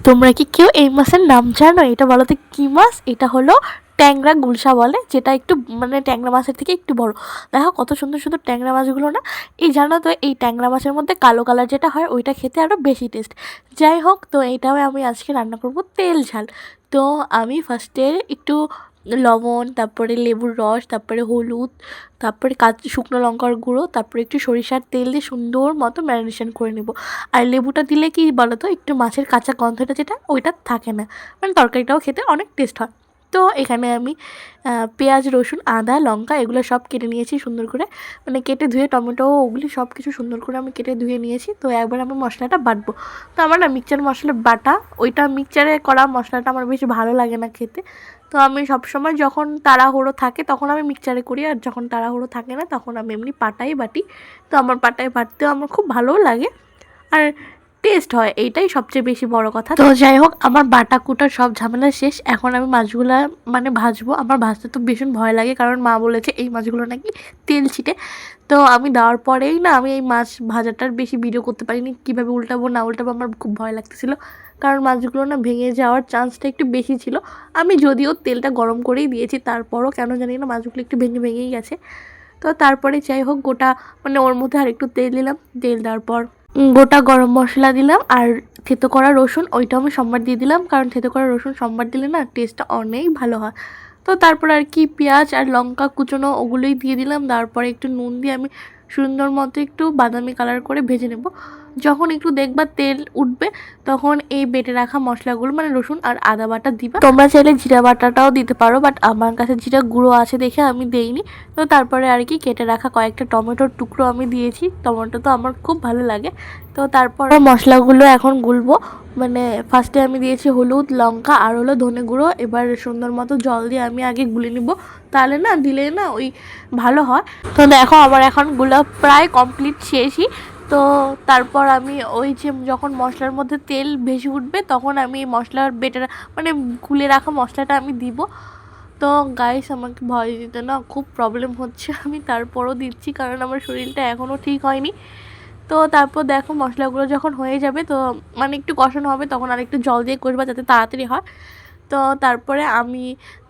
তোমরা কি কেউ এই মাছের নাম জানো? এটা বলো তো কী মাছ? এটা হলো ট্যাংরা গুলশা বলে, যেটা একটু মানে ট্যাংরা মাছের থেকে একটু বড়। দেখো কত সুন্দর সুন্দর ট্যাংরা মাছগুলো না। এই জানো তো, এই ট্যাংরা মাছের মধ্যে কালো কালার যেটা হয় ওইটা খেতে আরও বেশি টেস্ট। যাই হোক, তো এইটাও আমি আজকে রান্না করব তেল ঝাল। তো আমি ফার্স্টে একটু লবণ, তারপরে লেবুর রস, তারপরে হলুদ, তারপরে শুকনো লঙ্কার গুঁড়ো, তারপরে একটু সরিষার তেল দিয়ে সুন্দর মতো ম্যারিনেশন করে নেব। আর লেবুটা দিলে কি বলো তো, একটু মাছের কাঁচা গন্ধটা যেটা ওইটা থাকে না, মানে তরকারিটাও খেতে অনেক টেস্ট হয়। তো এখানে আমি পেঁয়াজ, রসুন, আদা, লঙ্কা এগুলো সব কেটে নিয়েছি সুন্দর করে, মানে কেটে ধুয়ে, টমেটো ওগুলি সব কিছু সুন্দর করে আমি কেটে ধুয়ে নিয়েছি। তো একবার আমি মশলাটা বাটবো। তো আমার না মিক্সচার মশলা বাটা, ওইটা মিক্সচারে করা মশলাটা আমার বেশি ভালো লাগে না খেতে। তো আমি সবসময় যখন তাড়াহুড়ো থাকে তখন আমি মিক্সচারে করি, আর যখন তাড়াহুড়ো থাকে না তখন আমি এমনি পাটাই বাটি। তো আমার পাটায় বাটতেও আমার খুব ভালোও লাগে, আর টেস্ট হয়, এইটাই সবচেয়ে বেশি বড় কথা। তো যাই হোক, আমার বাটা কুটার সব ঝামেলা শেষ। এখন আমি মাছগুলা মানে ভাজবো। আমার ভাজতে তো ভীষণ ভয় লাগে, কারণ মা বলেছে এই মাছগুলো নাকি তেল ছিটে। তো আমি দেওয়ার পরেই না, আমি এই মাছ ভাজাটার বেশি ভিডিও করতে পারিনি, কীভাবে উল্টাবো না উল্টাবো আমার খুব ভয় লাগতেছিলো, কারণ মাছগুলো না ভেঙে যাওয়ার চান্সটা একটু বেশি ছিল। আমি যদিও তেলটা গরম করেই দিয়েছি, তারপরও কেন জানি না মাছগুলো একটু ভেঙেই গেছে। তো তারপরে যাই হোক, গোটা মানে ওর মধ্যে আর একটু তেল দিলাম, তেল দেওয়ার পর গোটা গরম মশলা দিলাম, আর থেতো করা রসুন ওইটাও আমি সম্বার দিয়ে দিলাম, কারণ থেতো করা রসুন সম্বার দিলে না টেস্টটা অনেক ভালো হয়। তো তারপর আর কি পেঁয়াজ আর লঙ্কা কুচোনো ওগুলোই দিয়ে দিলাম। তারপরে একটু নুন দিয়ে আমি সুন্দর মতো একটু বাদামি কালার করে ভেজে নেব। যখন একটু দেখবা তেল উঠবে, তখন এই বেটে রাখা মশলাগুলো মানে রসুন আর আদা বাটা দিবা। তোমরা চাইলে জিরা বাটাটাও দিতে পারো, বাট আমার কাছে জিরা গুঁড়ো আছে দেখে আমি দেইনি। তো তারপরে আর কি কেটে রাখা কয়েকটা টমেটোর টুকরো আমি দিয়েছি, টমেটো তো আমার খুব ভালো লাগে। তো তারপর মশলাগুলো এখন গুলবো। মানে ফার্স্টে আমি দিয়েছি হলুদ, লঙ্কা আর হলো ধনে গুঁড়ো। এবার সুন্দর মতো জল দিয়ে আমি আগে গুলে নিব, তাহলে না দিলে না ওই ভালো হয়। তো দেখো আমার এখন গুলা প্রায় কমপ্লিট শেষই। তো তারপর আমি ওই যে যখন মশলার মধ্যে তেল ভেসে উঠবে, তখন আমি মশলার বেটার মানে গুলে রাখা মশলাটা আমি দিব। তো গাইস, আমাকে ভয় দিতে না খুব প্রবলেম হচ্ছে, আমি তারপরও দিচ্ছি, কারণ আমার শরীরটা এখনও ঠিক হয়নি। তো তারপর দেখো মশলাগুলো যখন হয়ে যাবে, তো মানে একটু কষানো হবে, তখন আর একটু জল দিয়ে কষবা যাতে তাড়াতাড়ি হয়। তো তারপরে আমি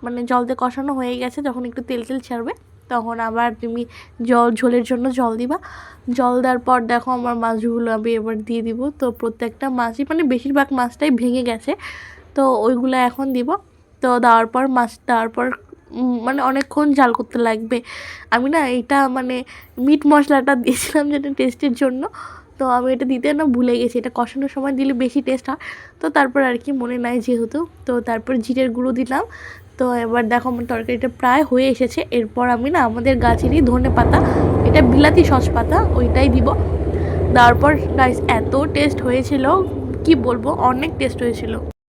মানে জল দিয়ে কষানো হয়ে গেছে, যখন একটু তেল ছাড়বে তখন আবার তুমি ঝোলের জন্য জল দিবা। জল দেওয়ার পর দেখো আমার মাছগুলো আমি এবার দিয়ে দিব। তো প্রত্যেকটা মাছই মানে বেশিরভাগ মাছটাই ভেঙে গেছে, তো ওইগুলো এখন দিব। তো দেওয়ার পর মাছ দেওয়ার পর মানে অনেকক্ষণ জাল করতে লাগবে। আমি না এটা মানে মিট মশলাটা দিয়েছিলাম যেটা টেস্টের জন্য, তো আমি এটা দিতে না ভুলে গেছি, এটা কষানোর সময় দিলে বেশি টেস্ট হয়। তো তারপর আর কি মনে নাই যেহেতু, তো তারপর জিরের গুঁড়ো দিলাম। তো এবার দেখো আমার তরকারিটা প্রায় হয়ে এসেছে। এরপর আমি না আমাদের গাছেরই ধনে পাতা, এটা বিলাতি সস পাতা, ওইটাই দিব। দেওয়ার পর গাইস এত টেস্ট হয়েছিল কি বলবো, অনেক টেস্ট হয়েছিল।